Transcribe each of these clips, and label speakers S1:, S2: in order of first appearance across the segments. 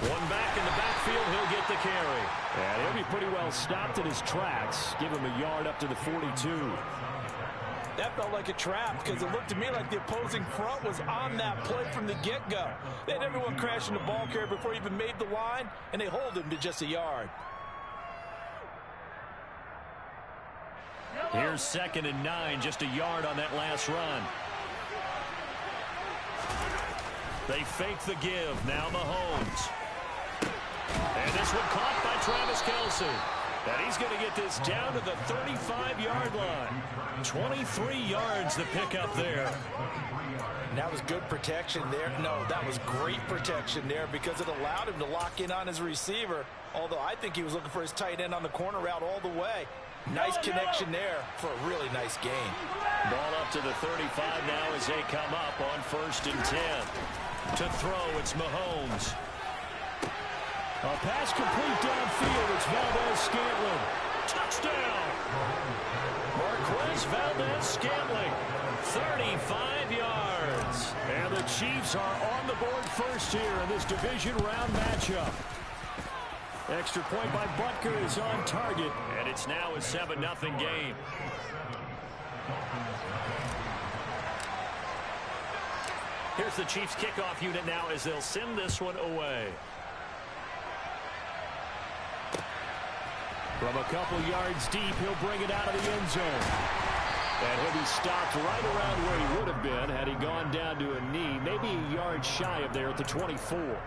S1: One back in the backfield, he'll get the carry. And he'll be pretty well stopped in his tracks. Give him a yard up to the 42.
S2: That felt like a trap because it looked to me like the opposing front was on that play from the get-go. They had everyone crashing the ball carrier before he even made the line, and they hold him to just a yard.
S1: Here's 2nd and 9, just a yard on that last run. They fake the give. Now Mahomes. And this one caught by Travis Kelce. And he's going to get this down to the 35-yard line. 23 yards to pick up there.
S2: And that was good protection there. No, that was great protection there because it allowed him to lock in on his receiver. Although I think he was looking for his tight end on the corner route all the way. Nice connection there for a really nice gain.
S1: Ball up to the 35 now as they come up on 1st and 10. To throw, it's Mahomes. A pass complete downfield. It's Valdez-Scantling. Touchdown! Marquez Valdez-Scantling. 35 yards. And the Chiefs are on the board first here in this division round matchup. Extra point by Butker is on target. And it's now a 7-0 game. Here's the Chiefs kickoff unit now as they'll send this one away. From a couple yards deep, he'll bring it out of the end zone. And he'll be stopped right around where he would have been had he gone down to a knee, maybe a yard shy of there at the 24.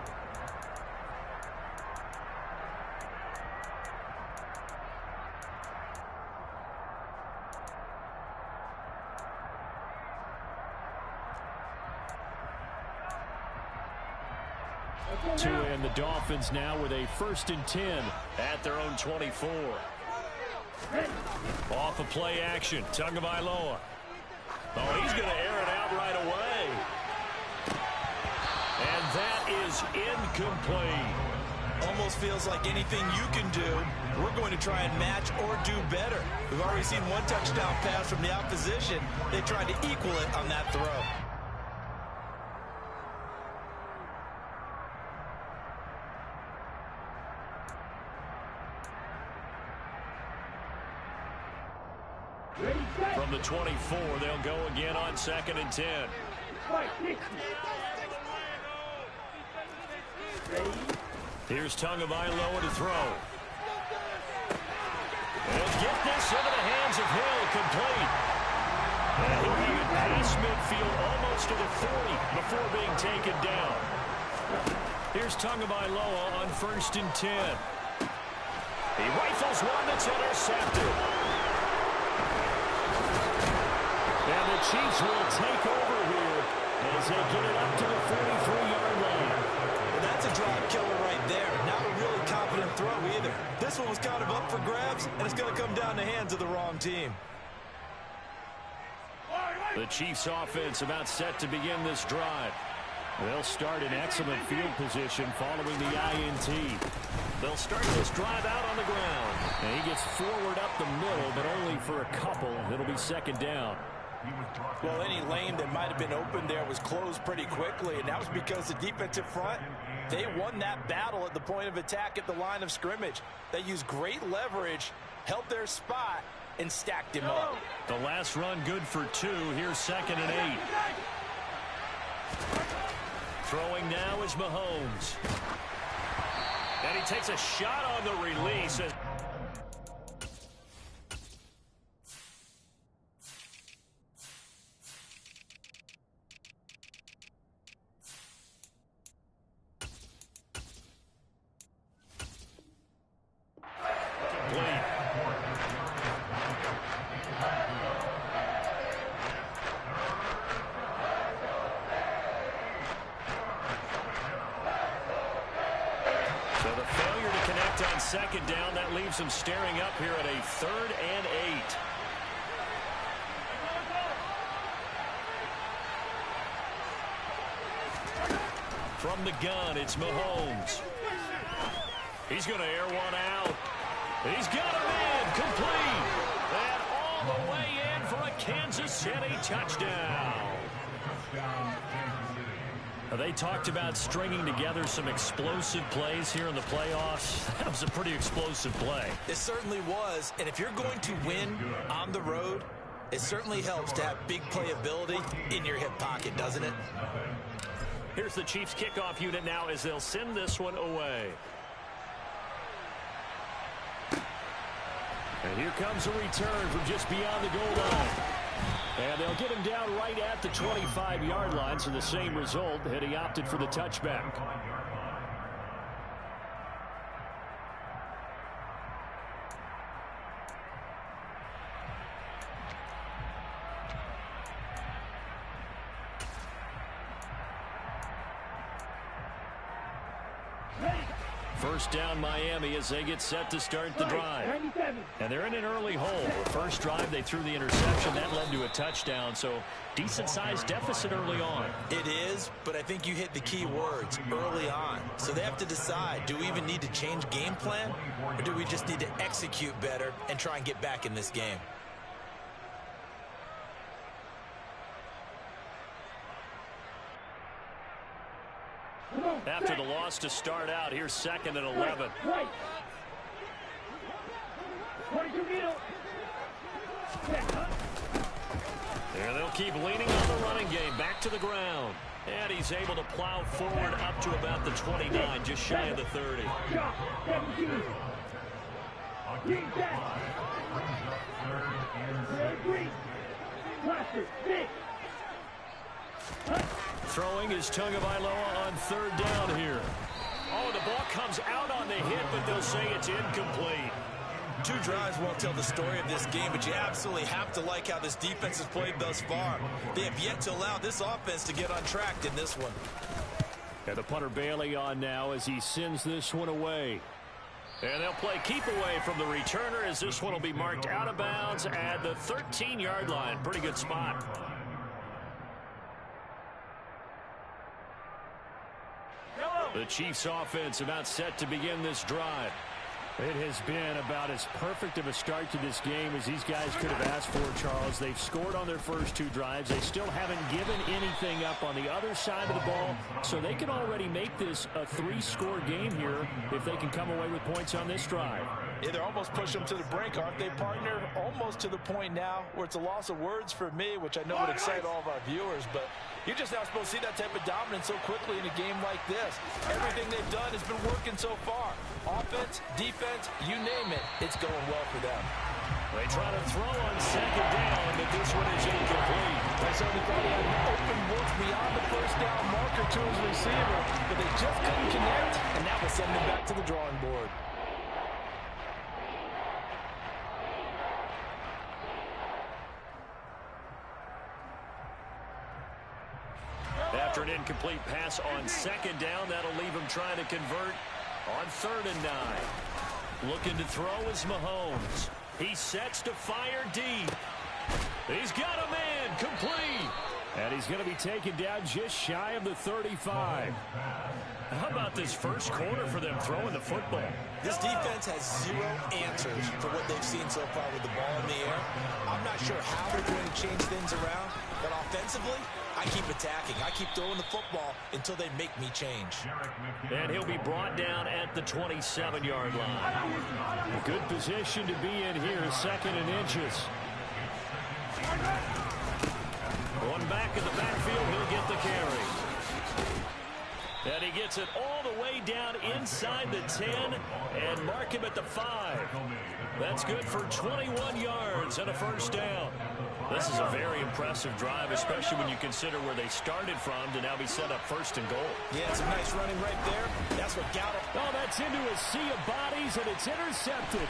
S1: To end the Dolphins now with a 1st and 10 at their own 24. Off of play action, Tagovailoa. Oh, he's going to air it out right away. And that is incomplete.
S2: Almost feels like anything you can do, we're going to try and match or do better. We've already seen one touchdown pass from the opposition. They tried to equal it on that throw.
S1: From the 24, they'll go again on 2nd and 10. Here's Tagovailoa to throw. And get this into the hands of Hill, complete. And he'll be past midfield almost to the 40 before being taken down. Here's Tagovailoa on 1st and 10. He rifles one that's intercepted. And the Chiefs will take over here as they get it up to the 43-yard line.
S2: Well, that's a drive killer right there. Not a really confident throw either. This one was kind of up for grabs, and it's going to come down the hands of the wrong team.
S1: The Chiefs offense about set to begin this drive. They'll start in excellent field position following the INT. They'll start this drive out on the ground. And he gets forward up the middle, but only for a couple. It'll be 2nd down.
S2: Well, any lane that might have been open there was closed pretty quickly, and that was because the defensive front, they won that battle at the point of attack at the line of scrimmage. They used great leverage, held their spot, and stacked him up.
S1: The last run good for 2. Here's 2nd and 8. Throwing now is Mahomes. And he takes a shot on the release. On 2nd down, that leaves him staring up here at a 3rd and 8. From the gun, it's Mahomes. He's going to air one out. He's got him in, complete. And all the way in for a Kansas City touchdown. They talked about stringing together some explosive plays here in the playoffs. That was a pretty explosive play.
S2: It certainly was. And if you're going to win on the road, it certainly helps to have big playability in your hip pocket, doesn't it?
S1: Here's the Chiefs kickoff unit now as they'll send this one away. And here comes a return from just beyond the goal line. And they'll get him down right at the 25-yard line, so the same result, and he opted for the touchback. First down Miami as they get set to start the drive. And they're in an early hole. The first drive they threw the interception. That led to a touchdown, so decent-sized deficit early on.
S2: It is, but I think you hit the key words, early on. So they have to decide, do we even need to change game plan, or do we just need to execute better and try and get back in this game?
S1: After the loss to start out, here's 2nd and 11. There they'll keep leaning on the running game. Back to the ground. And he's able to plow forward up to about the 29, just shy of the 30. Throwing is Tagovailoa on 3rd down here. Oh, the ball comes out on the hit, but they'll say it's incomplete.
S2: 2 drives won't tell the story of this game, but you absolutely have to like how this defense has played thus far. They have yet to allow this offense to get untracked in this one.
S1: And the punter Bailey on now as he sends this one away. And they'll play keep away from the returner as this one will be marked out of bounds at the 13-yard line. Pretty good spot. The Chiefs offense about set to begin this drive. It has been about as perfect of a start to this game as these guys could have asked for, Charles. They've scored on their first 2 drives. They still haven't given anything up on the other side of the ball, so they can already make this a 3-score game here if they can come away with points on this drive.
S2: Yeah, they're almost pushing them to the brink, aren't they, partner? Almost to the point now where it's a loss of words for me, which I know would excite all of our viewers, but you're just not supposed to see that type of dominance so quickly in a game like this. Everything they've done has been working so far. Offense, defense, you name it, it's going well for them.
S1: They try to throw on 2nd down, but this one is incomplete.
S2: I certainly thought he had an open look beyond the first down marker to his receiver, but they just couldn't connect, and that will send them back to the drawing board.
S1: After an incomplete pass on 2nd down, that'll leave him trying to convert on 3rd and 9. Looking to throw is Mahomes. He sets to fire deep. He's got a man, complete. And he's going to be taken down just shy of the 35. How about this first quarter for them throwing the football?
S2: This defense has 0 answers for what they've seen so far with the ball in the air. I'm not sure how they're going to change things around, but offensively, I keep attacking. I keep throwing the football until they make me change.
S1: And he'll be brought down at the 27-yard line. A good position to be in here, 2nd and inches. One back in the backfield, he'll get the carry. And he gets it all the way down inside the 10 and mark him at the 5. That's good for 21 yards and a first down. This is a very impressive drive, especially when you consider where they started from to now be set up 1st and goal.
S2: Yeah, some nice running right there. That's what got it.
S1: Oh, that's into a sea of bodies, and it's intercepted.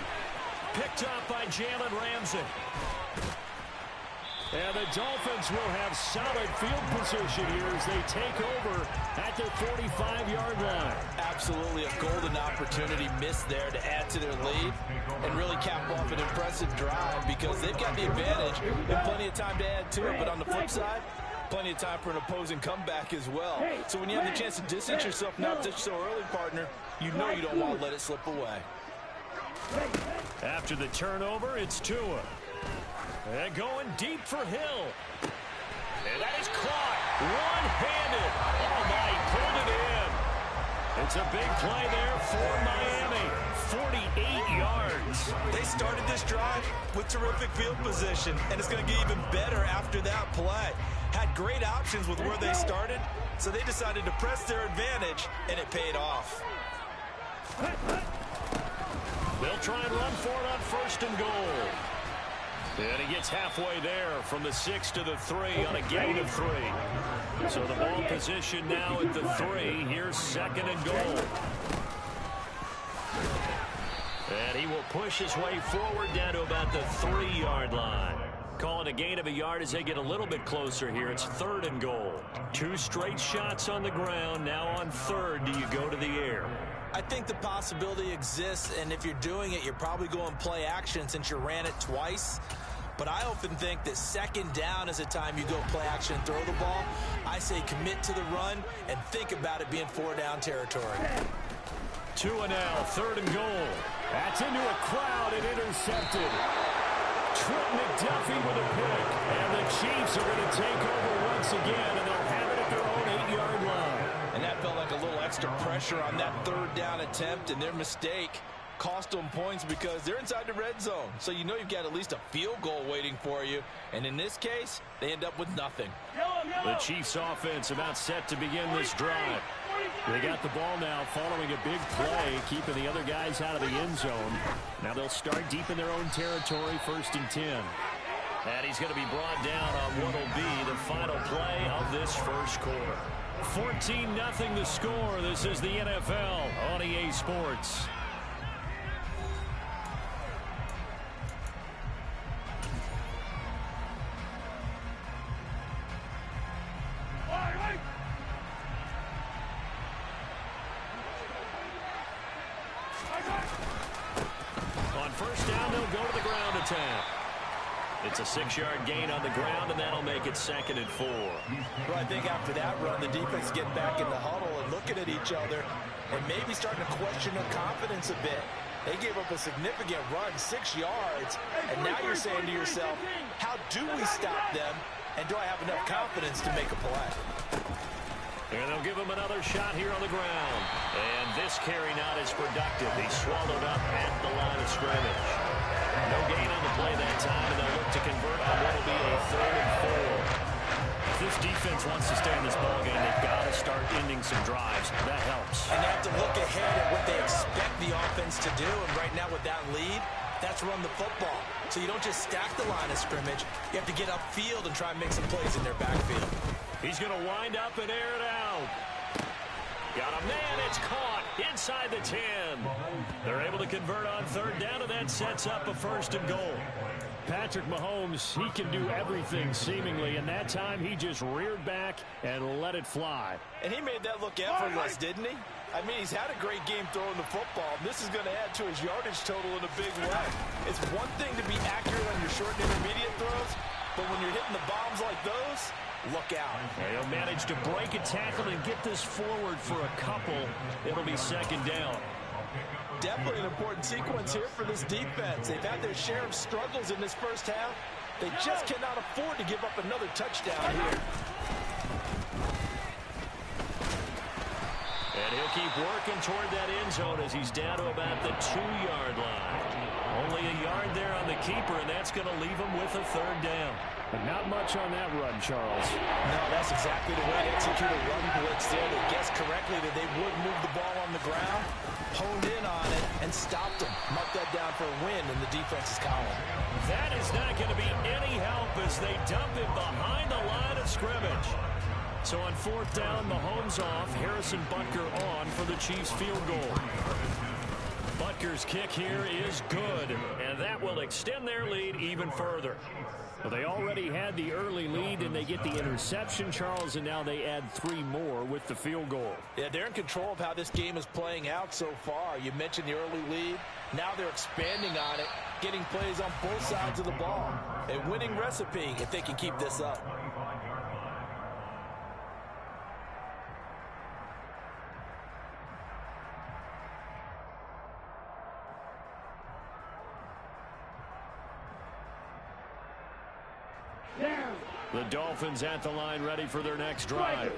S1: Picked up by Jalen Ramsey. And the Dolphins will have solid field position here as they take over at their 45-yard line.
S2: Absolutely a golden opportunity missed there to add to their lead and really cap off an impressive drive because they've got the advantage and plenty of time to add to it. But on the flip side, plenty of time for an opposing comeback as well. So when you have the chance to distance yourself not just so early, partner, you know you don't want to let it slip away.
S1: After the turnover, it's Tua. And going deep for Hill. And that is caught. One-handed. Oh, my, he pulled it in. It's a big play there for Miami. 48 yards.
S2: They started this drive with terrific field position, and it's going to get even better after that play. Had great options with where they started, so they decided to press their advantage, and it paid off.
S1: They'll try and run for it on 1st and goal. And he gets halfway there from the 6 to the 3 on a gain of 3. So the ball position now at the 3. Here's 2nd and goal. And he will push his way forward down to about the 3-yard line. Call it a gain of a yard as they get a little bit closer here. It's 3rd and goal. 2 straight shots on the ground. Now on 3rd, do you go to the air?
S2: I think the possibility exists, and if you're doing it, you're probably going play action since you ran it twice. But I often think that 2nd down is a time you go play action and throw the ball. I say commit to the run and think about it being 4-down territory.
S1: 2 and now, 3rd and goal. That's into a crowd and intercepted. Trent McDuffie with a pick. And the Chiefs are going to take over once again, and they'll have it at their own 8-yard line.
S2: And that felt like a little extra pressure on that 3rd down attempt, and their mistake cost them points because they're inside the red zone. So you know you've got at least a field goal waiting for you. And in this case, they end up with nothing.
S1: The Chiefs offense about set to begin this drive. They got the ball now following a big play, keeping the other guys out of the end zone. Now they'll start deep in their own territory, 1st and 10. And he's going to be brought down on what will be the final play of this first quarter. 14-0 the score. This is the NFL on EA Sports. On 1st down, they'll go to the ground attack. It's a 6-yard gain on the ground, and that'll make it 2nd and 4.
S2: Well, I think after that run, the defense is getting back in the huddle and looking at each other and maybe starting to question their confidence a bit. They gave up a significant run, 6 yards, and now you're saying to yourself, how do we stop them, and do I have enough confidence to make a play?
S1: And they'll give him another shot here on the ground. And this carry not as productive. He's swallowed up at the line of scrimmage. No gain on the play that time, and they'll look to convert on what will be a 3rd and 4. If this defense wants to stay in this ballgame, they've got to start ending some drives. That helps.
S2: And they have to look ahead at what they expect the offense to do. And right now with that lead, that's run the football. So you don't just stack the line of scrimmage. You have to get upfield and try and make some plays in their backfield.
S1: He's going to wind up and air it out. Got a man. It's caught inside the 10. They're able to convert on 3rd down, and that sets up a 1st and goal. Patrick Mahomes, he can do everything seemingly, and that time he just reared back and let it fly.
S2: And he made that look effortless, didn't he? I mean, he's had a great game throwing the football. This is going to add to his yardage total in a big way. It's one thing to be accurate on your short and intermediate throws, but when you're hitting the bombs like those, look out.
S1: He'll manage to break a tackle and get this forward for a couple. It'll be 2nd down.
S2: Definitely an important sequence here for this defense. They've had their share of struggles in this first half. They just cannot afford to give up another touchdown here.
S1: And he'll keep working toward that end zone as he's down to about the 2-yard line. Only a yard there on the keeper, and that's going to leave him with a 3rd down. But not much on that run, Charles.
S2: No, that's exactly the way to execute a run blitz there. They guessed correctly that they would move the ball on the ground, honed in on it, and stopped them. Marked that down for a win in the defense's column.
S1: That is not going to be any help as they dump it behind the line of scrimmage. So on 4th down, Mahomes off, Harrison Butker on for the Chiefs field goal. Butker's kick here is good, and that will extend their lead even further. Well, they already had the early lead, and they get the interception, Charles, and now they add 3 more with the field goal.
S2: Yeah, they're in control of how this game is playing out so far. You mentioned the early lead. Now they're expanding on it, getting plays on both sides of the ball. A winning recipe if they can keep this up.
S3: Down.
S1: The Dolphins at the line ready for their next drive.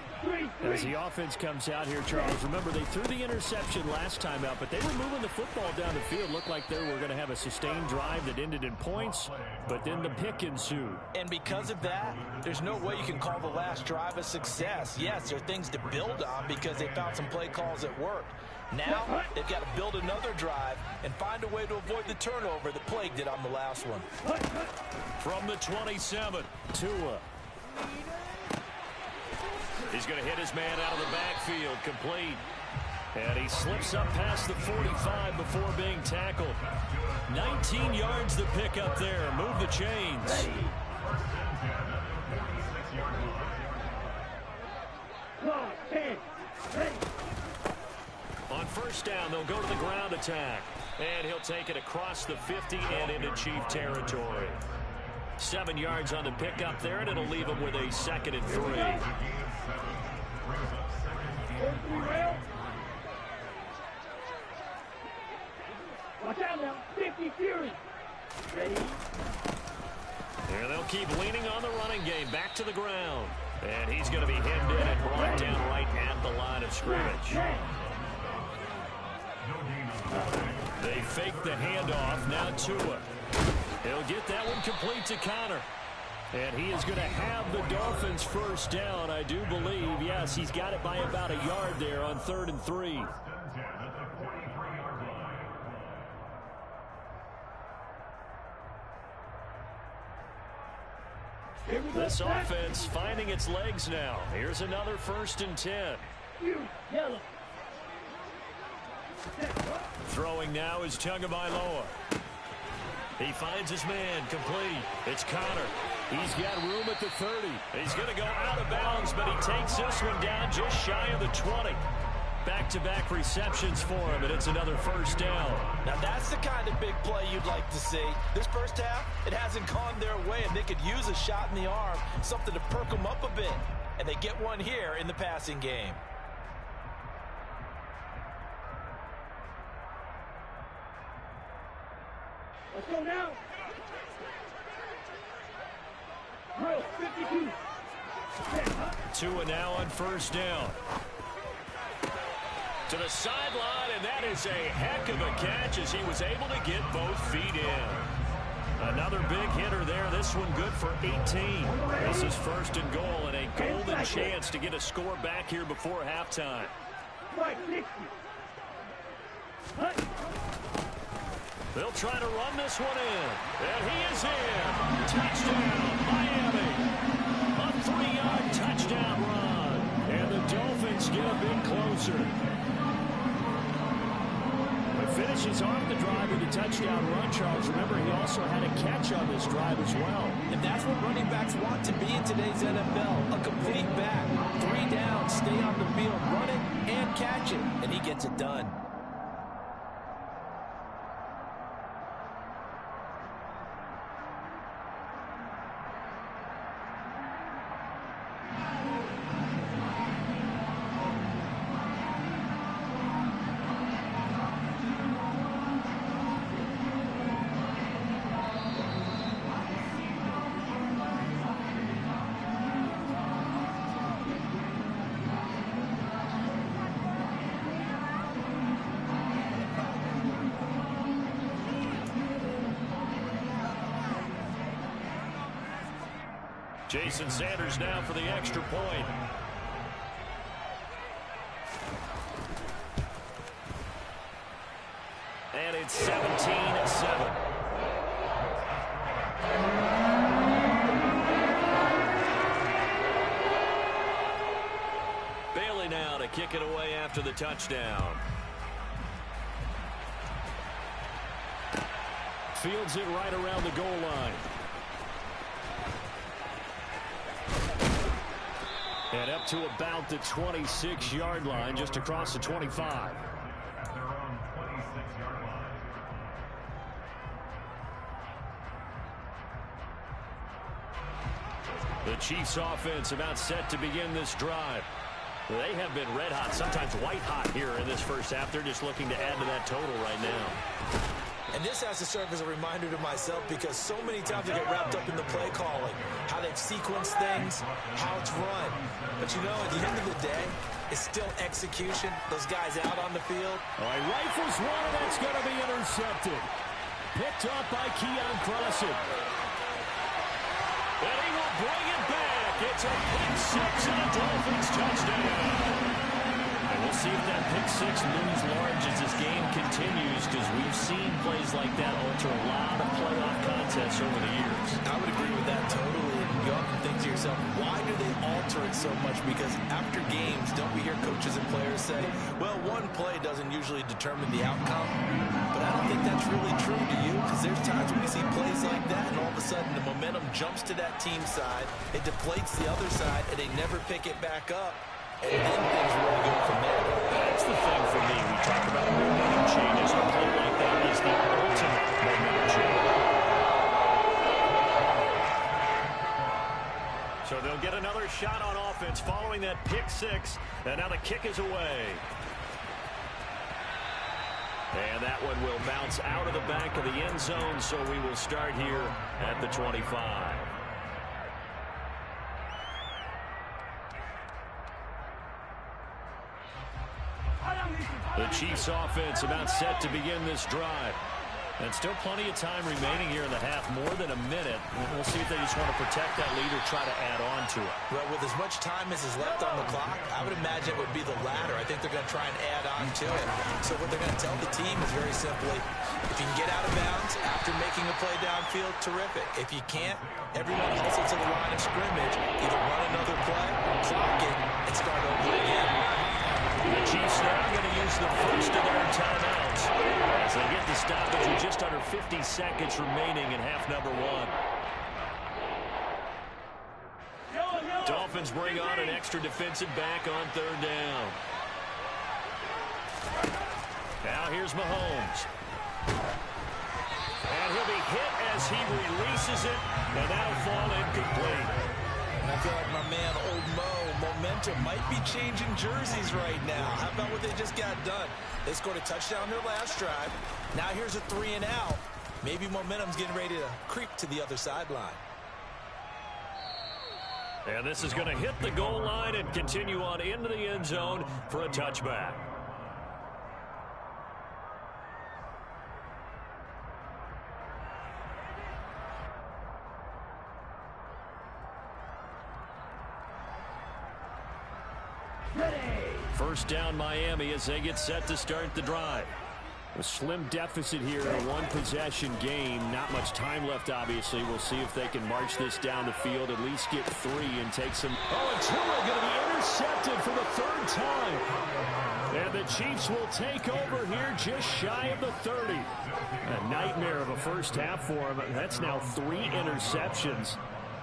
S3: As the offense comes out here, Charles, remember they threw the interception last time out, but they were moving the football down the field. Looked like they were going to have a sustained drive that ended in points, but then the pick ensued.
S2: And because of that, there's no way you can call the last drive a success. Yes, there are things to build on because they found some play calls that worked. Now, they've got to build another drive and find a way to avoid the turnover that plagued it on the last one.
S1: From the 27, Tua. He's going to hit his man out of the backfield, complete. And he slips up past the 45 before being tackled. 19 yards to pick up there. Move the chains. On first down, they'll go to the ground attack. And he'll take it across the 50 and into Chief territory. 7 yards on the pickup there, and it'll leave him with a 2nd and 3.
S4: Watch out now, 50 Fury. Ready?
S1: And they'll keep leaning on the running game. Back to the ground. And he's going to be hemmed in and brought down right at the line of scrimmage. They fake the handoff. Now Tua. He'll get that one complete to Connor. And he is going to have the Dolphins first down, I do believe. Yes, he's got it by about a yard there on 3rd and 3. This offense finding its legs now. Here's another 1st and 10. Throwing now is Tagovailoa. He finds his man, complete. It's Connor. He's got room at the 30. He's going to go out of bounds, but he takes this one down just shy of the 20. Back-to-back receptions for him, and it's another 1st down.
S2: Now that's the kind of big play you'd like to see. This first half, it hasn't gone their way, and they could use a shot in the arm, something to perk them up a bit. And they get one here in the passing game.
S4: Let's go now. Drill 52.
S1: Tua now on 1st down. To the sideline, and that is a heck of a catch as he was able to get both feet in. Another big hitter there. This one good for 18. This is 1st and goal, and a golden chance to get a score back here before halftime. They'll try to run this one in. And he is in. Touchdown, Miami. A 3-yard touchdown run. And the Dolphins get a bit closer. But finishes off the drive with a touchdown run, Charles. Remember, he also had a catch on this drive as well.
S2: And that's what running backs want to be in today's NFL. A complete back. 3 down, stay on the field, run it, and catch it. And he gets it done.
S1: Jason Sanders now for the extra point. And it's 17-7. Bailey now to kick it away after the touchdown. Fields it right around the goal line. And up to about the 26-yard line, just across the 25. The Chiefs offense about set to begin this drive. They have been red hot, sometimes white hot here in this first half. They're just looking to add to that total right now.
S2: And this has to serve as a reminder to myself because so many times I get wrapped up in the play calling, how they've sequenced things, how it's run. But, you know, at the end of the day, it's still execution. Those guys out on the field.
S3: All right, rifles one, and that's going to be intercepted. Picked up by Keon Crossen. And he will bring it back. It's a pick six and a Dolphins touchdown. And we'll see if that pick six looms large as this game continues, because we've seen plays like that alter a lot of playoff contests over the years.
S2: I would agree with that totally. And you often think to yourself, why do they alter it so much? Because after games, don't we hear coaches and players say, well, one play doesn't usually determine the outcome. But I don't think that's really true to you, because there's times when we see plays like that, and all of a sudden the momentum jumps to that team side, it deflates the other side, and they never pick it back up. And then things really go from there.
S3: That's the thing for me. We talk about momentum changes. A play like that is the ultimate momentum change. So they'll get another shot on offense following that pick six. And now the kick is away. And that one will bounce out of the back of the end zone. So we will start here at the 25. The Chiefs offense about set to begin this drive. And still plenty of time remaining here in the half, more than a minute. We'll see if they just want to protect that lead or try to add on to it.
S2: Well, with as much time as is left on the clock, I would imagine it would be the latter. I think they're going to try and add on to it. So what they're going to tell the team is very simply, if you can get out of bounds after making a play downfield, terrific. If you can't, everyone hustle to the line of scrimmage, either run another play, clock it, and start over again.
S3: The Chiefs now going to use the first of their timeouts as they get the stoppage with just under 50 seconds remaining in half number one. Dolphins bring on an extra defensive back on third down. Now here's Mahomes. And he'll be hit as he releases it, and that'll fall incomplete.
S2: I feel like my man, Old Mo, momentum might be changing jerseys right now. How about what they just got done? They scored a touchdown their last drive. Now here's a 3 and out. Maybe momentum's getting ready to creep to the other sideline.
S3: And this is going to hit the goal line and continue on into the end zone for a touchback. First down Miami as they get set to start the drive. A slim deficit here in a one-possession game. Not much time left, obviously. We'll see if they can march this down the field, at least get 3 and take some. Oh, and Tua going to be intercepted for the third time. And the Chiefs will take over here just shy of the 30. A nightmare of a first half for him. That's now 3 interceptions.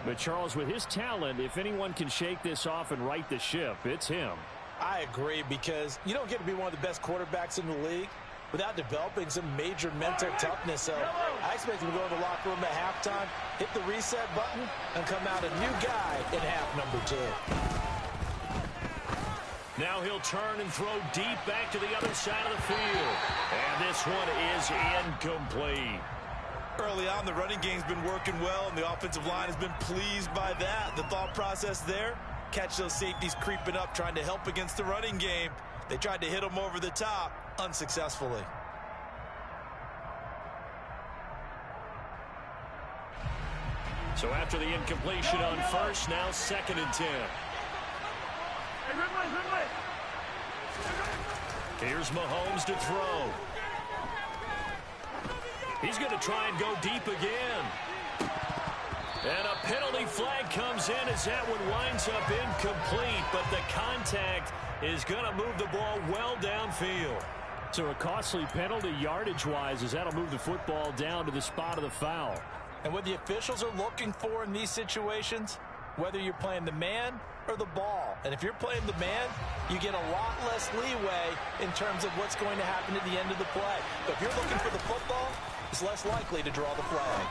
S3: But Charles, with his talent, if anyone can shake this off and right the ship, it's him.
S2: I agree, because you don't get to be one of the best quarterbacks in the league without developing some major mental toughness. So I expect him to go to the locker room at halftime, hit the reset button, and come out a new guy in half number 2.
S3: Now he'll turn and throw deep back to the other side of the field. And this one is incomplete.
S2: Early on, the running game's been working well, and the offensive line has been pleased by that. The thought process there, catch those safeties creeping up, trying to help against the running game. They tried to hit them over the top, unsuccessfully.
S3: So after the incompletion on first, now 2nd and 10. Here's Mahomes to throw. He's going to try and go deep again. And a penalty flag comes in as that one winds up incomplete, but the contact is going to move the ball well downfield. So a costly penalty yardage-wise, as that'll move the football down to the spot of the foul.
S2: And what the officials are looking for in these situations, whether you're playing the man or the ball. And if you're playing the man, you get a lot less leeway in terms of what's going to happen at the end of the play. But if you're looking for the football, it's less likely to draw the flag.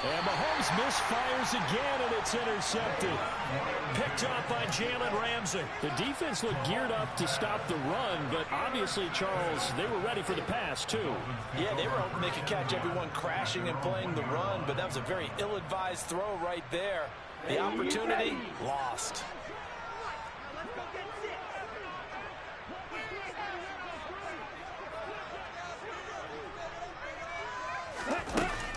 S3: And Mahomes misfires again, and it's intercepted. Picked off by Jalen Ramsey. The defense looked geared up to stop the run, but obviously, Charles, they were ready for the pass, too.
S2: Yeah, they were hoping they could catch everyone crashing and playing the run, but that was a very ill-advised throw right there. The opportunity lost.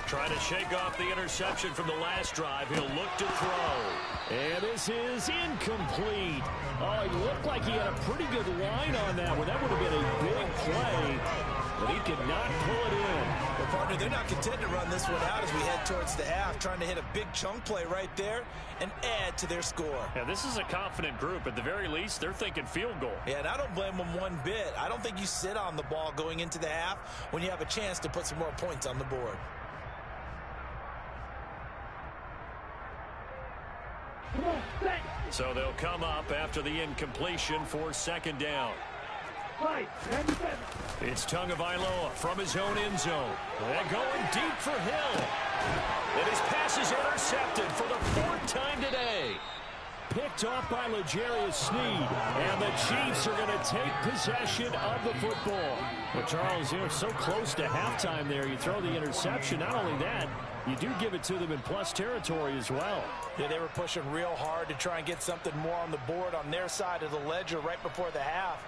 S3: Trying to shake off the interception from the last drive. He'll look to throw. And this is incomplete. Oh, he looked like he had a pretty good line on that one. That would have been a big play, but he could not pull it in.
S2: Well, partner, they're not content to run this one out as we head towards the half, trying to hit a big chunk play right there and add to their score.
S3: Yeah, this is a confident group. At the very least, they're thinking field goal.
S2: Yeah, and I don't blame them one bit. I don't think you sit on the ball going into the half when you have a chance to put some more points on the board.
S3: So they'll come up after the incompletion for second down. It's Tagovailoa from his own end zone. They're going deep for Hill. And his pass is intercepted for the fourth time today. Picked off by L'Jarius Sneed. And the Chiefs are going to take possession of the football. But Charles, so close to halftime there. You throw the interception. Not only that, you do give it to them in plus territory as well.
S2: Yeah, they were pushing real hard to try and get something more on the board on their side of the ledger right before the half.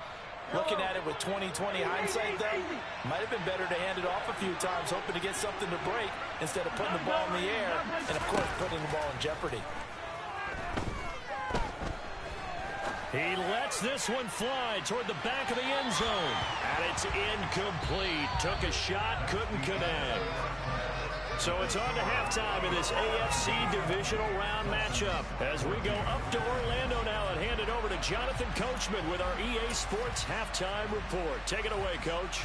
S2: Looking at it with 20/20 hindsight, though, might have been better to hand it off a few times, hoping to get something to break instead of putting the ball in the air and, of course, putting the ball in jeopardy.
S3: He lets this one fly toward the back of the end zone. And it's incomplete. Took a shot, couldn't connect. So it's on to halftime in this AFC divisional round matchup. As we go up to Orlando now and hand it over to Jonathan Coachman with our EA Sports Halftime Report. Take it away, Coach.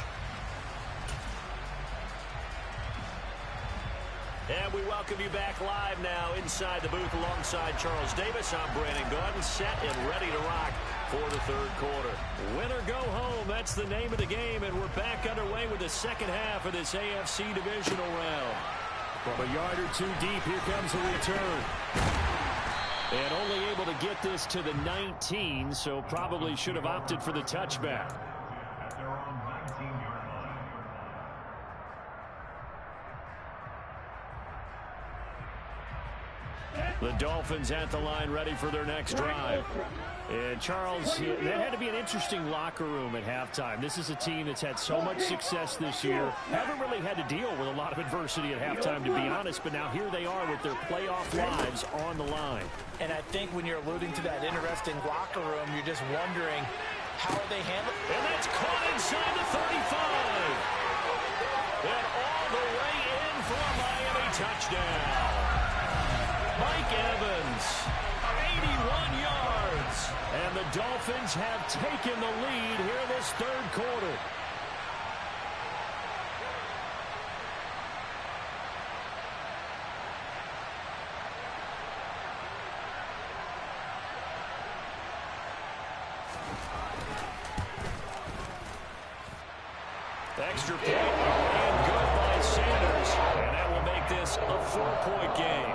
S3: And we welcome you back live now inside the booth alongside Charles Davis. I'm Brandon Gordon, set and ready to rock for the third quarter. Win or go home, that's the name of the game, and we're back underway with the second half of this AFC divisional round. From a yard or two deep, here comes a return. And only able to get this to the 19, so probably should have opted for the touchback. The Dolphins at the line ready for their next drive. And Charles, that had to be an interesting locker room at halftime. This is a team that's had so much success this year. Haven't really had to deal with a lot of adversity at halftime, to be honest. But now here they are with their playoff lives on the line.
S2: And I think when you're alluding to that interesting locker room, you're just wondering how they handle it.
S3: And that's caught inside the 35. And all the way in for a Miami touchdown. Mike Evans, 81 yards. And the Dolphins have taken the lead here in this third quarter. Extra point and good by Sanders. And that will make this a 4-point game.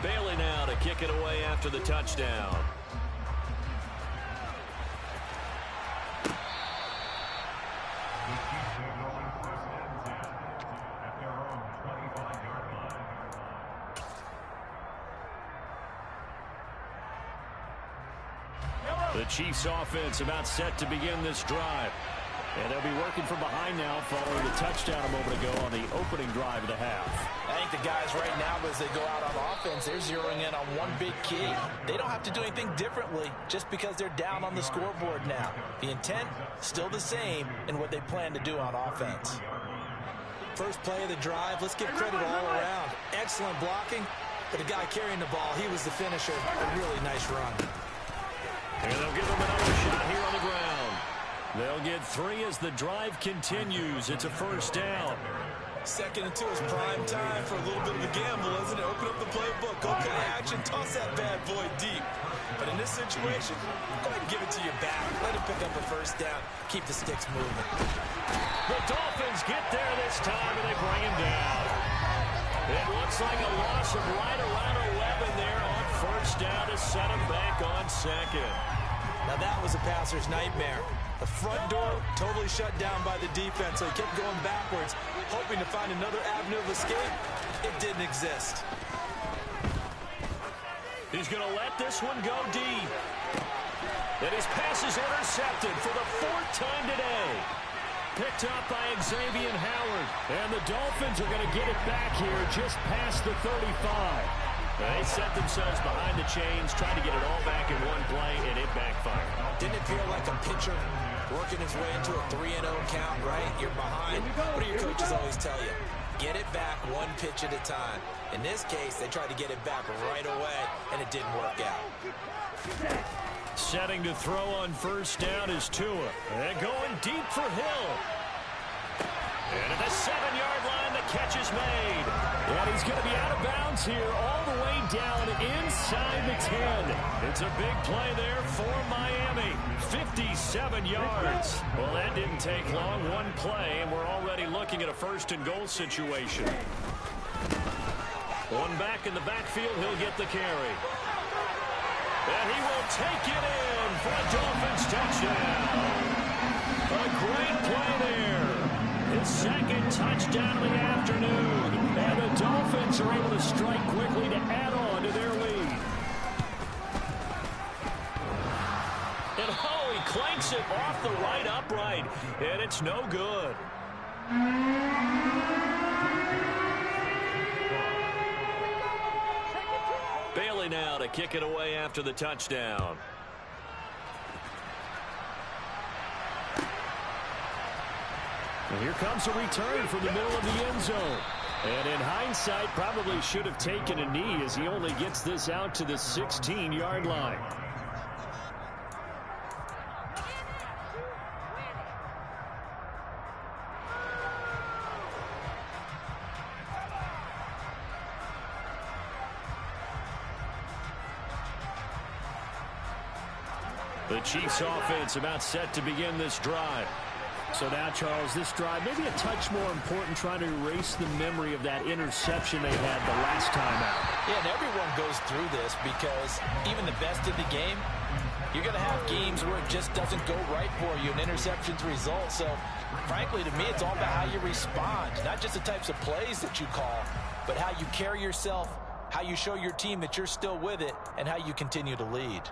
S3: Bailey now to kick it away after the touchdown. The Chiefs offense about set to begin this drive. And they'll be working from behind now following the touchdown a moment ago on the opening drive of the half.
S2: I think the guys right now, as they go out on offense, they're zeroing in on one big key. They don't have to do anything differently just because they're down on the scoreboard now. The intent, still the same in what they plan to do on offense. First play of the drive, let's give credit all around. Excellent blocking, but the guy carrying the ball, he was the finisher. A really nice run.
S1: And they'll give him another shot here on the ground. They'll get 3 as the drive continues. It's a first down.
S2: 2nd and 2 is prime time for a little bit of a gamble, isn't it? Open up the playbook, go play action, toss that bad boy deep. But in this situation, go ahead and give it to your back. Let him pick up a first down. Keep the sticks moving.
S1: The Dolphins get there this time, and they bring him down. It looks like a loss of right around 11 there on first down to set him back on 2nd.
S2: Now that was a passer's nightmare. The front door totally shut down by the defense, so he kept going backwards, hoping to find another avenue of escape. It didn't exist.
S1: He's going to let this one go deep. And his pass is intercepted for the 4th time today. Picked up by Xavier Howard. And the Dolphins are going to get it back here just past the 35. They set themselves behind the chains, trying to get it all back in one play, and it backfired.
S2: Didn't it feel like a pitcher working his way into a 3-0 count, right? You're behind. What do your coaches always tell you? Get it back one pitch at a time. In this case, they tried to get it back right away, and it didn't work out.
S1: Setting to throw on first down is Tua. And going deep for Hill. And at the 7-yard line, the catch is made. And he's going to be out of bounds here all the way down inside the 10. It's a big play there for Miami. 57 yards. Well, that didn't take long. One play, and we're already looking at a 1st and goal situation. One back in the backfield. He'll get the carry. And he will take it in for a Dolphins touchdown. A great play there. His 2nd touchdown of the afternoon. And the Dolphins are able to strike quickly to add on to their lead. And oh, he clanks it off the right upright. And it's no good. Bailey now to kick it away after the touchdown. And here comes a return from the middle of the end zone. And in hindsight, probably should have taken a knee as he only gets this out to the 16-yard line. The Chiefs offense about set to begin this drive. So now, Charles, this drive maybe a touch more important, trying to erase the memory of that interception they had the last time out.
S2: Yeah, and everyone goes through this because even the best of the game, you're going to have games where it just doesn't go right for you, and interceptions result. So, frankly, to me, it's all about how you respond, not just the types of plays that you call, but how you carry yourself, how you show your team that you're still with it, and how you continue to lead.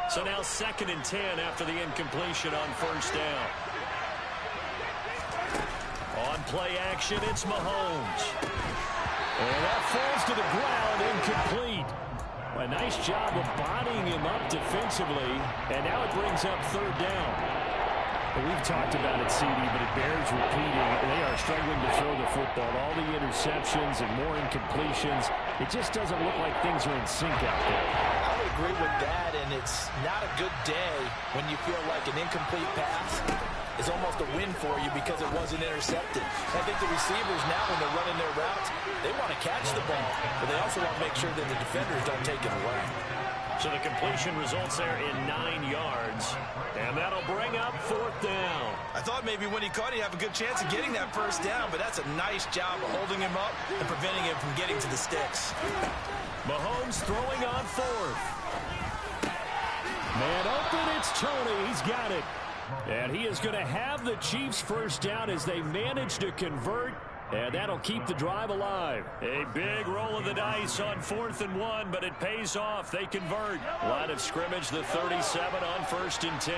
S1: So now 2nd and 10 after the incompletion on first down. On play action, it's Mahomes. And that falls to the ground, incomplete. A nice job of bodying him up defensively. And now it brings up 3rd down. Well, we've talked about it, CD, but it bears repeating. They are struggling to throw the football. All the interceptions and more incompletions. It just doesn't look like things are in sync out there.
S2: I would agree with that, and it's not a good day when you feel like an incomplete pass is almost a win for you because it wasn't intercepted. I think the receivers now, when they're running their routes, they want to catch the ball, but they also want to make sure that the defenders don't take it away.
S1: So the completion results there in 9 yards, and that'll bring up 4th down.
S2: I thought maybe when he caught it, he'd have a good chance of getting that first down, but that's a nice job of holding him up and preventing him from getting to the sticks.
S1: Mahomes throwing on 4th.
S3: Man open, it's Tony. He's got it. And he is going to have the Chiefs first down as they manage to convert. And that'll keep the drive alive.
S1: A big roll of the dice on 4th and 1, but it pays off. They convert. Line of scrimmage, the 37 on 1st and 10.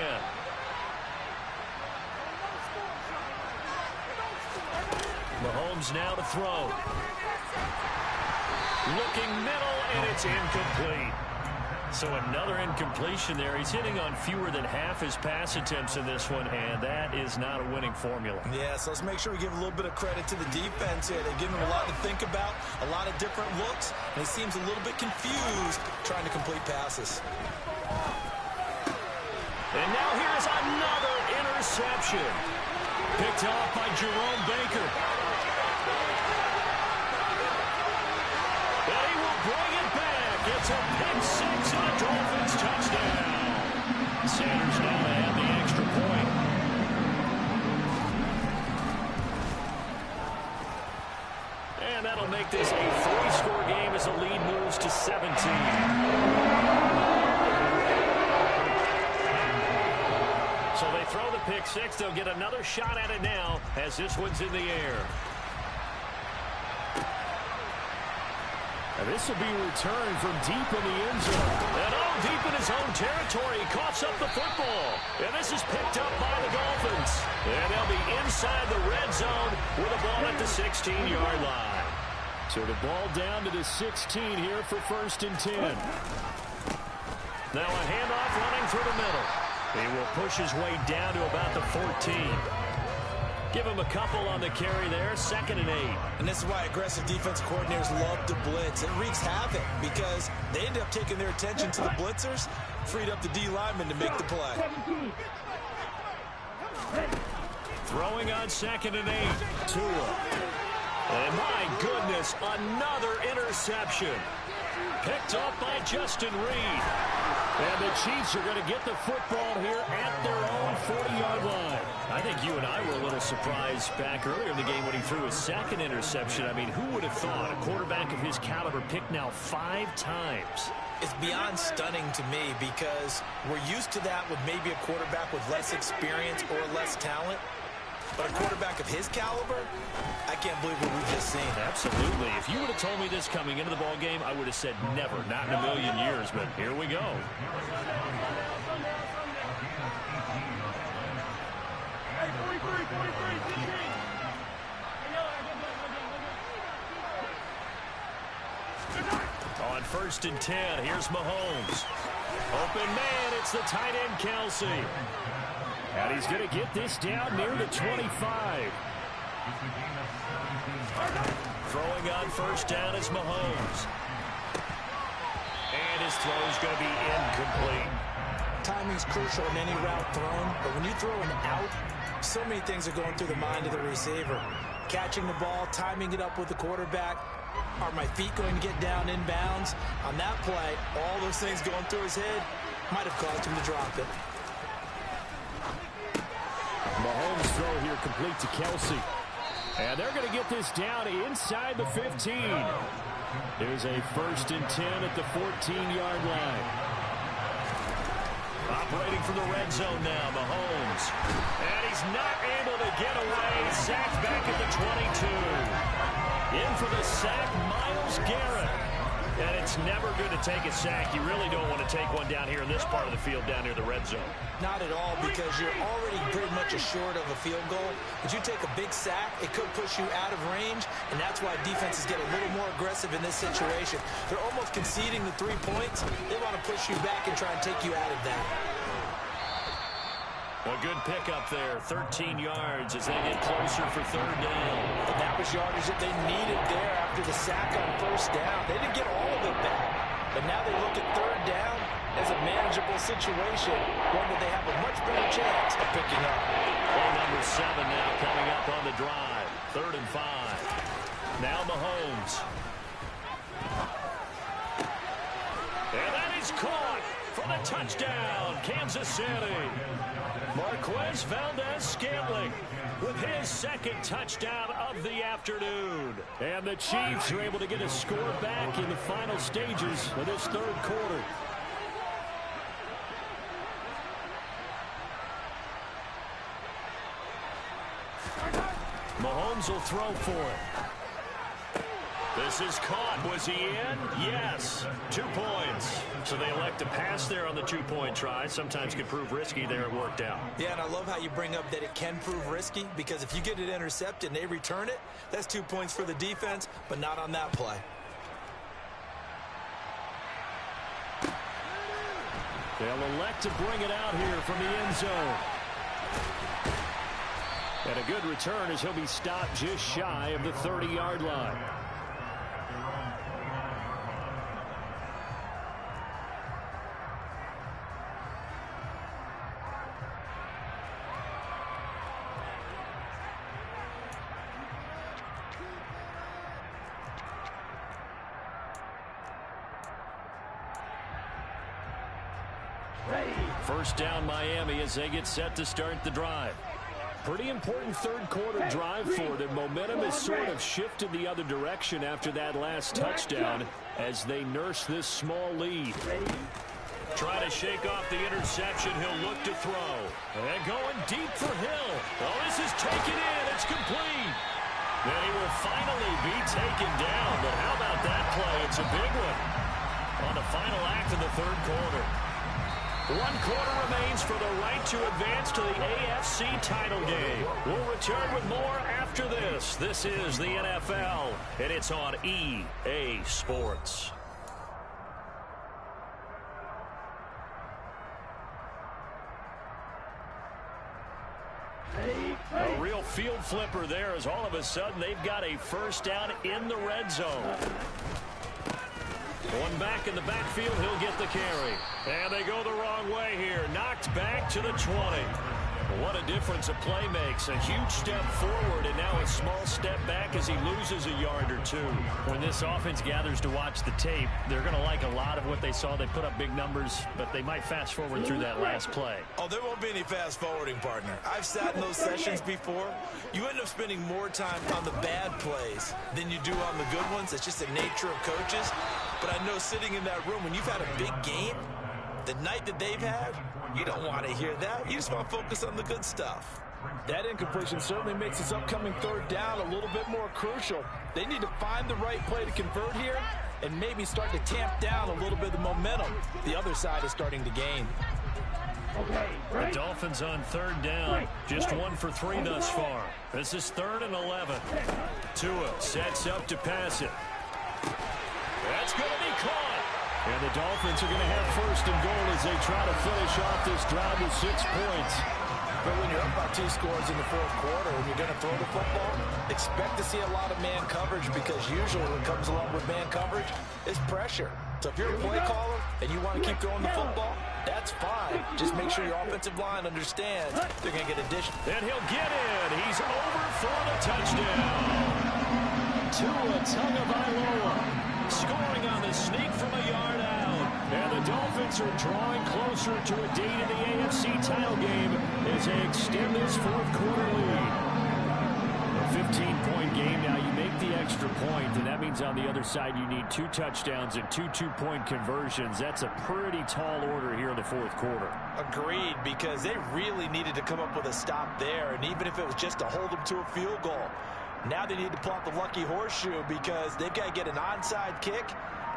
S1: Mahomes now to throw. Looking middle, and it's incomplete.
S3: So another incompletion there. He's hitting on fewer than half his pass attempts in this one, and that is not a winning formula.
S2: Yeah, so let's make sure we give a little bit of credit to the defense here. They've given him a lot to think about, a lot of different looks, and he seems a little bit confused trying to complete passes.
S3: And now here's another interception. Picked off by Jerome Baker. And he will bring it back. It's a pick six and a Dolphins touchdown. Sanders now to have the extra point. And that'll make this a 3-score game as the lead moves to 17. So they throw the pick six. They'll get another shot at it now as this one's in the air. And this will be returned from deep in the end zone. And deep in his own territory. He coughs up the football. And this is picked up by the Dolphins. And they'll be inside the red zone with a ball at the 16-yard line. So the ball down to the 16 here for 1st and 10. Now a handoff running through the middle. He will push his way down to about the 14. Give him a couple on the carry there, 2nd and 8.
S2: And this is why aggressive defensive coordinators love to blitz. It wreaks havoc because they end up taking their attention to the blitzers, freed up the D lineman to make the play.
S3: Throwing on 2nd and 8. Tua. And my goodness, another interception. Picked up by Justin Reed. And the Chiefs are going to get the football here at their own 40-yard line. I think you and I were a little surprised back earlier in the game when he threw his 2nd interception. I mean, who would have thought a quarterback of his caliber picked now 5 times?
S2: It's beyond stunning to me because we're used to that with maybe a quarterback with less experience or less talent. But a quarterback of his caliber, I can't believe what we've just seen.
S3: Absolutely. If you would have told me this coming into the ball game, I would have said never, not in a million years. But here we go. On 1st and 10, here's Mahomes. Open man, it's the tight end Kelsey. And he's going to get this down near the 25. Throwing on 1st down is Mahomes. And his throw is going to be incomplete.
S2: Timing's crucial in any route thrown, but when you throw an out, so many things are going through the mind of the receiver. Catching the ball, timing it up with the quarterback. Are my feet going to get down in bounds? On that play, all those things going through his head might have caused him to drop it.
S3: Mahomes' throw here complete to Kelsey. And they're going to get this down inside the 15. Here's a 1st and 10 at the 14-yard line. Operating from the red zone now, Mahomes. And he's not able to get away. Sacked back at the 22. In for the sack, Myles Garrett. And it's never good to take a sack. You really don't want to take one down here in this part of the field, down near the red zone.
S2: Not at all, because you're already pretty much assured of a field goal. But you take a big sack, it could push you out of range, and that's why defenses get a little more aggressive in this situation. They're almost conceding the 3 points. They want to push you back and try and take you out of that.
S3: A good pickup there, 13 yards as they get closer for 3rd down.
S2: And that was yardage that they needed there after the sack on 1st down. They didn't get all of it back, but now they look at 3rd down as a manageable situation, one that they have a much better chance of picking up.
S3: Play number 7 now coming up on the drive, 3rd and 5. Now Mahomes. And that is caught for the touchdown, Kansas City. Marquez Valdez-Scantling with his 2nd touchdown of the afternoon. And the Chiefs are able to get a score back in the final stages of this 3rd quarter. Mahomes will throw for it. This is caught. Was he in? Yes. 2 points. So they elect to pass there on the 2-point try. Sometimes can prove risky. There it worked out.
S2: Yeah, and I love how you bring up that it can prove risky, because if you get it intercepted and they return it, that's 2 points for the defense, but not on that play.
S3: They'll elect to bring it out here from the end zone. And a good return as he'll be stopped just shy of the 30-yard line. First down Miami as they get set to start the drive. Pretty important third quarter drive for them. Momentum has sort of shifted the other direction after that last touchdown as they nurse this small lead.
S1: Try to shake off the interception. He'll look to throw. And going deep for Hill. Oh, this is taken in. It's complete. Then he will finally be taken down. But how about that play? It's a big one on the final act of the third quarter. 1 quarter remains for the right to advance to the AFC title game. We'll return with more after this. This is the NFL, and it's on EA Sports. A real field flipper there as all of a sudden they've got a first down in the red zone. One back in the backfield, he'll get the carry. And they go the wrong way here. Knocked back to the 20. What a difference a play makes. A huge step forward and now a small step back as he loses a yard or two.
S3: When this offense gathers to watch the tape, they're going to like a lot of what they saw. They put up big numbers, but they might fast forward through that last play.
S2: Oh, there won't be any fast forwarding, partner. I've sat in those sessions before. You end up spending more time on the bad plays than you do on the good ones. It's just the nature of coaches. But I know sitting in that room, when you've had a big game, the night that they've had, you don't want to hear that. You just want to focus on the good stuff.
S5: That incompletion certainly makes this upcoming third down a little bit more crucial. They need to find the right play to convert here and maybe start to tamp down a little bit of the momentum the other side is starting to gain.
S3: The Dolphins on third down. Just 1 for 3 thus far. This is 3rd and 11.
S1: Tua sets up to pass it. That's going to be caught.
S3: And the Dolphins are going to have first and goal as they try to finish off this drive with 6 points.
S5: But when you're up by 2 scores in the fourth quarter and you're going to throw the football, expect to see a lot of man coverage because usually what comes along with man coverage is pressure. So if you're a play caller and you want to keep throwing the football, that's fine. Just make sure your offensive line understands they're going to get addition.
S1: And he'll get in. He's over for the touchdown.
S3: Tua Tagovailoa
S1: scoring on the sneak from a yard out.
S3: And the Dolphins are drawing closer to a date in the AFC title game as they extend this fourth quarter lead. A 15-point game. Now you make the extra point, and that means on the other side you need 2 touchdowns and 2 two-point conversions. That's a pretty tall order here in the fourth quarter.
S2: Agreed, because they really needed to come up with a stop there, and even if it was just to hold them to a field goal. Now they need to pull out the lucky horseshoe because they've got to get an onside kick.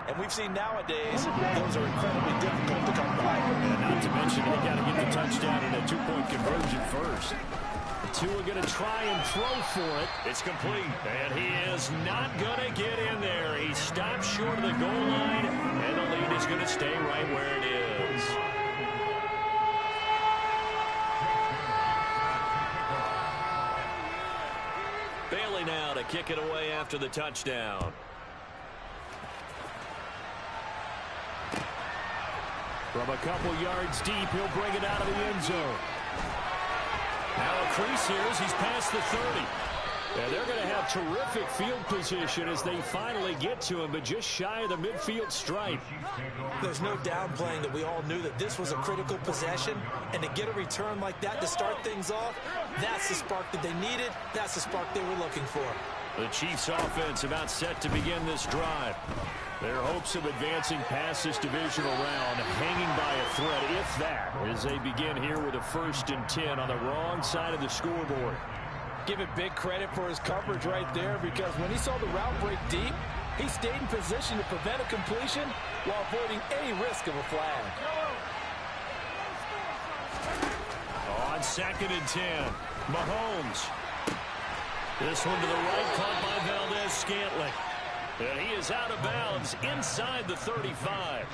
S2: And we've seen nowadays those are incredibly difficult to come by.
S3: And not to mention they got to get the touchdown and a 2-point conversion first. Tua going to try and throw for it.
S1: It's complete. And he is not going to get in there. He stops short of the goal line. And the lead is going to stay right where it is. Bailey now to kick it away after the touchdown.
S3: From a couple yards deep, he'll bring it out of the end zone.
S1: Now a crease here as he's past the 30.
S3: And they're going to have terrific field position as they finally get to him, but just shy of the midfield stripe.
S2: There's no downplaying that we all knew that this was a critical possession, and to get a return like that to start things off, that's the spark that they needed. That's the spark they were looking for.
S1: The Chiefs offense about set to begin this drive.
S3: Their hopes of advancing past this divisional round hanging by a thread, if that, as they begin here with a 1st and 10 on the wrong side of the scoreboard.
S5: Give it big credit for his coverage right there because when he saw the route break deep, he stayed in position to prevent a completion while avoiding any risk of a flag.
S1: On 2nd and 10, Mahomes. This one to the right, caught by Valdez-Scantling. And he is out of bounds inside the 35.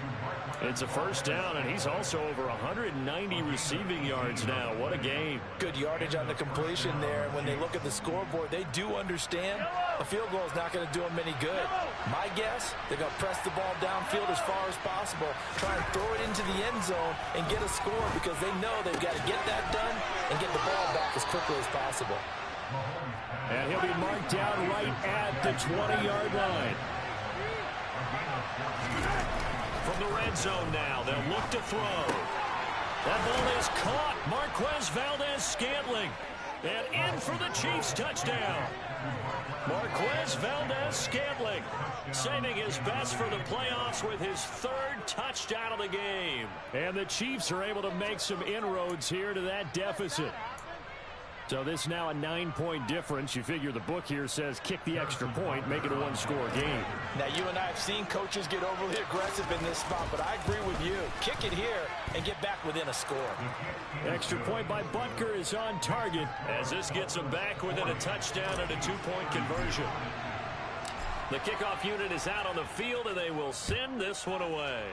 S1: It's a first down, and he's also over 190 receiving yards now. What a game.
S2: Good yardage on the completion there. And when they look at the scoreboard, they do understand a field goal is not going to do them any good. My guess, they're going to press the ball downfield as far as possible, try and throw it into the end zone and get a score because they know they've got to get that done and get the ball back as quickly as possible.
S3: And he'll be marked down right at the 20-yard line.
S1: From the red zone now, they'll look to throw. That ball is caught. Marquez Valdez-Scantling. And in for the Chiefs touchdown. Marquez Valdez-Scantling saving his best for the playoffs with his third touchdown of the game.
S3: And the Chiefs are able to make some inroads here to that deficit. So this now a 9-point difference. You figure the book here says kick the extra point, make it a one-score game.
S2: Now, you and I have seen coaches get overly aggressive in this spot, but I agree with you. Kick it here and get back within a score.
S3: Extra point by Butker is on target.
S1: As this gets them back within a touchdown and a 2-point conversion. The kickoff unit is out on the field, and they will send this one away.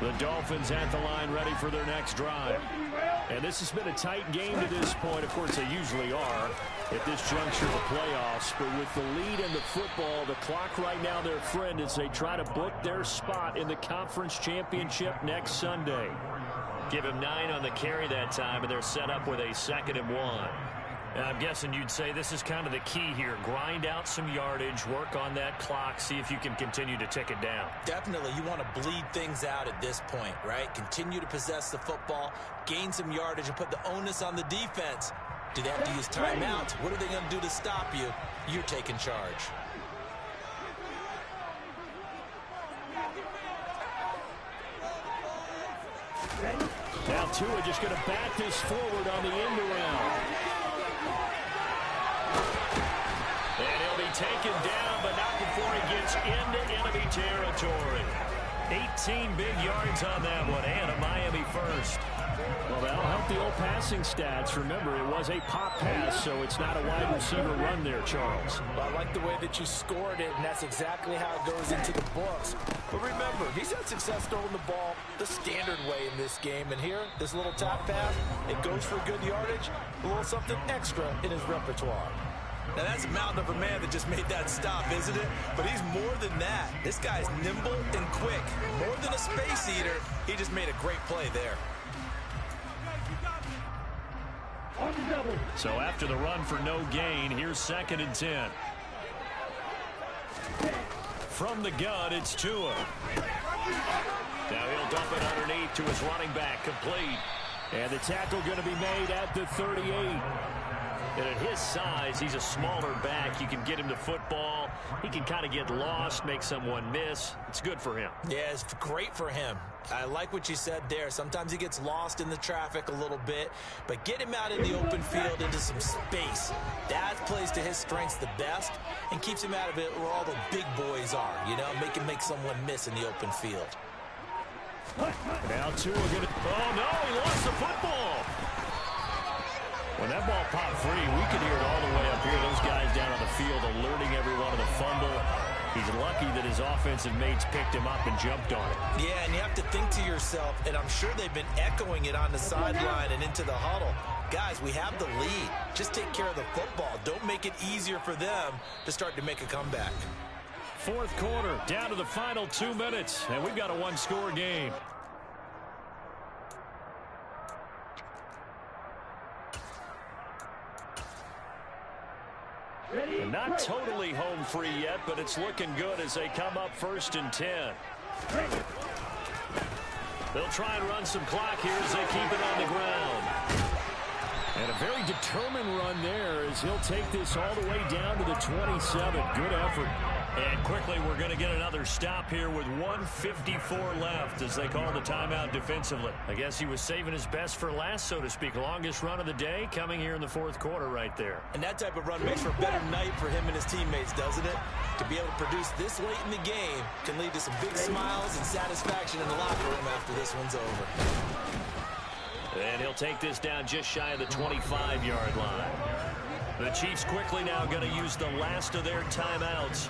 S3: The Dolphins at the line ready for their next drive. And this has been a tight game to this point. Of course, they usually are at this juncture of the playoffs. But with the lead in the football, the clock right now their friend as they try to book their spot in the conference championship next Sunday.
S1: Give him 9 on the carry that time, and they're set up with a 2nd and 1. And I'm guessing you'd say this is kind of the key here. Grind out some yardage, work on that clock, see if you can continue to tick it down.
S5: Definitely, you want to bleed things out at this point, right? Continue to possess the football, gain some yardage, and put the onus on the defense. Do they have to use timeouts? What are they going to do to stop you? You're taking charge.
S3: Now Tua just going to bat this forward on the end around.
S1: And he'll be taken down, but not before he gets into enemy territory. 18 big yards on that one, and a Miami first.
S3: Well, that'll help the old passing stats. Remember, it was a pop pass, so it's not a wide receiver run there, Charles.
S2: Well, I like the way that you scored it, and that's exactly how it goes into the books. But remember, he's had success throwing the ball the standard way in this game. And here, this little top pass, it goes for good yardage, a little something extra in his repertoire.
S5: Now, that's a mountain of a man that just made that stop, isn't it? But he's more than that. This guy's nimble and quick. More than a space eater, he just made a great play there.
S1: So after the run for no gain, here's 2nd and 10. From the gun, it's Tua. Now he'll dump it underneath to his running back, complete.
S3: And the tackle going to be made at the 38.
S1: And at his size, he's a smaller back. You can get him the football. He can kind of get lost, make someone miss. It's good for him.
S5: Yeah, it's great for him. I like what you said there. Sometimes he gets lost in the traffic a little bit, but get him out in the open field into some space. That plays to his strengths the best and keeps him out of it where all the big boys are, you know, make someone miss in the open field.
S3: Now Tua going to...
S1: Oh, no, he lost the football. When that ball popped free, we could hear it all the way up here. Those guys down on the field alerting everyone of the fumble. He's lucky that his offensive mates picked him up and jumped on it.
S5: Yeah, and you have to think to yourself, and I'm sure they've been echoing it on the sideline and into the huddle. Guys, we have the lead. Just take care of the football. Don't make it easier for them to start to make a comeback.
S3: 4th quarter, down to the final 2 minutes, and we've got a one-score game.
S1: And not totally home free yet, but it's looking good as they come up 1st and 10. They'll try and run some clock here as they keep it on the ground.
S3: And a very determined run there as he'll take this all the way down to the 27. Good effort.
S1: And quickly, we're going to get another stop here with 1:54 left as they call the timeout defensively. I guess he was saving his best for last, so to speak. Longest run of the day coming here in the fourth quarter right there.
S2: And that type of run makes for a better night for him and his teammates, doesn't it? To be able to produce this late in the game can lead to some big smiles and satisfaction in the locker room after this one's over.
S1: And he'll take this down just shy of the 25-yard line. The Chiefs quickly now going to use the last of their timeouts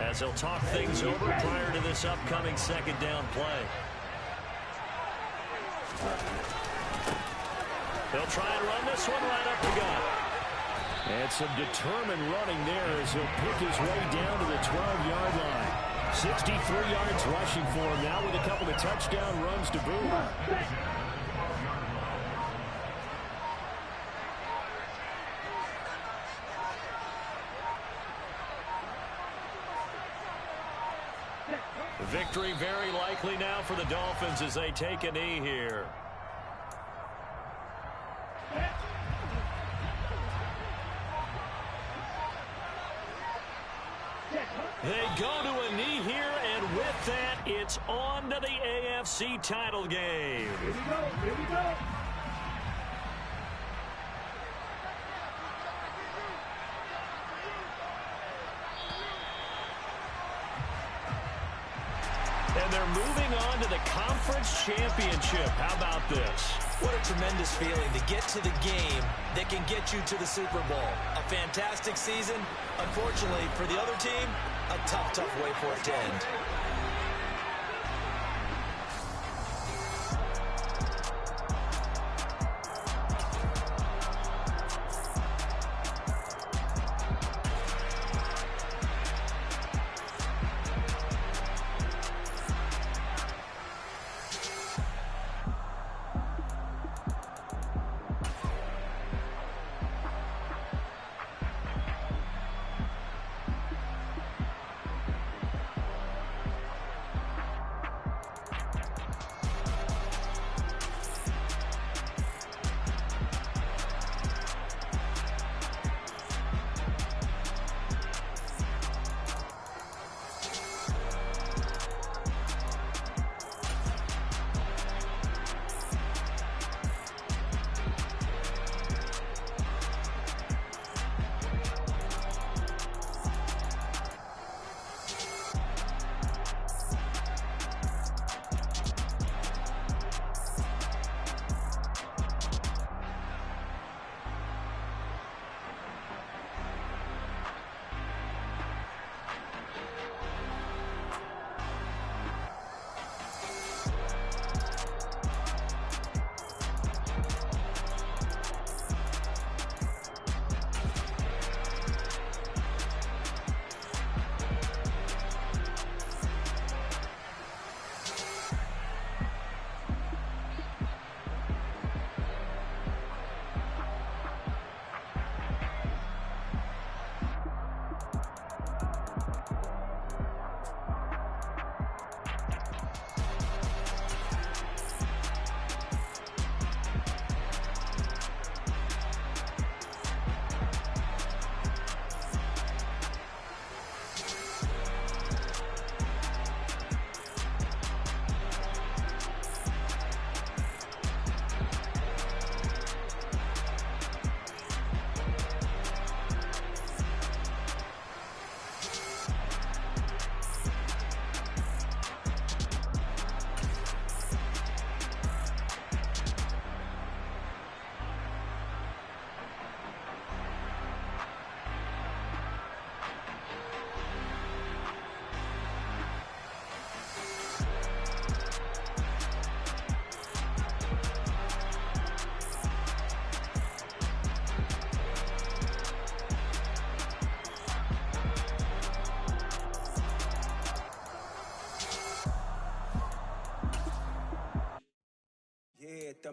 S1: as they'll talk things over prior to this upcoming second down play. They'll try and run this one right up the gut.
S3: And some determined running there as he'll pick his way down to the 12-yard line. 63 yards rushing for him now with a couple of touchdown runs to boot.
S1: Victory very likely now for the Dolphins as they take a knee here. They go to a knee here, and with that, it's on to the AFC title game.
S4: Here we go. Here we go.
S1: And they're moving on to the conference championship. How about this?
S2: What a tremendous feeling to get to the game that can get you to the Super Bowl. A fantastic season. Unfortunately, for the other team, a tough way for it to end.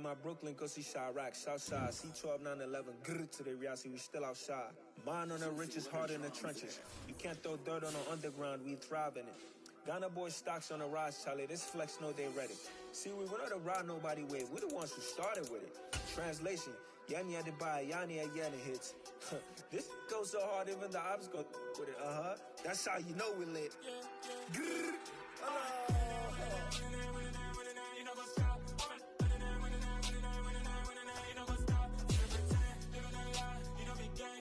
S6: My Brooklyn, go see Chirac, Southside, C12, 911, grr to the reality, we still outside. Mine on the richest, heart in the trenches. You can't throw dirt on the underground, we thrive in it. Ghana boys stocks on the rise, Charlie, this flex know they ready. See, we not to ride nobody wave, we the ones who started with it. Translation, Yani had to buy, Yani had Yana hits. This go flow so hard, even the ops go with it. That's how you know we lit. Grrr.